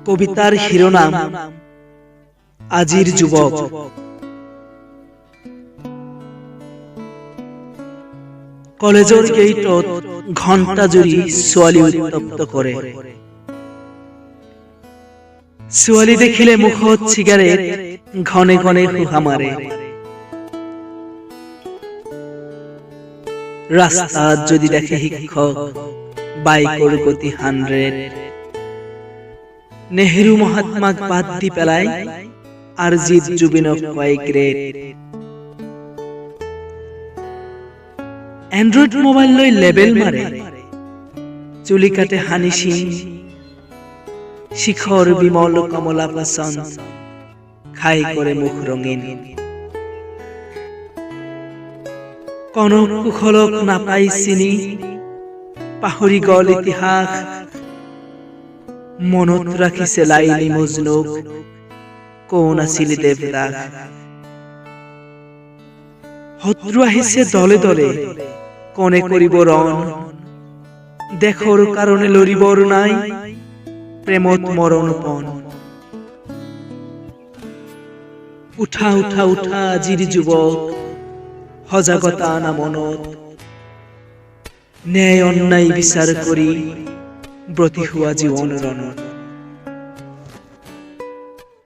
কবিতাৰ শিৰোনাম আজিৰ যুৱক। কলেজৰ গেটত ঘণ্টা জুৰি ছোৱালী উত্তপ্ত কৰে। ছোৱালী দেখিলে মুখত চিগাৰেট ঘনে ঘনে ফুহা মাৰে। ৰাস্তাত যদি দেখে শিক্ষক বাইকৰ গতি 100, নেহেৰু মহাত্মাক বাদ দি পেলাই আৰজিত জুবিনক কয় গ্ৰেট। এন্ড্ৰইড মোবাইল লৈ লেবেল মাৰে, চুলি কাটে হানি সিং, শিখৰ বিমল কমলা পচন্দ, খাই কৰে মুখ ৰঙীন। কনক কুশলক নাপাই চিনি, পাহৰি গল ইতিহাস, মনত ৰাখিছে লাইলি মজনুক, কোন আছিল দেৱদাস। শত্ৰু আহিছে দলে দলে, কোনে কৰিব ৰণ, দেশৰ কাৰণে লৰিবৰ নাই, প্ৰেমত মৰণপণ। উঠা উঠা উঠা আজিৰ যুৱক, সজাগতা আনা মনত, ন্যায় অন্যায় বিচাৰ কৰি ব্ৰতি হোৱা জীৱন ৰণত।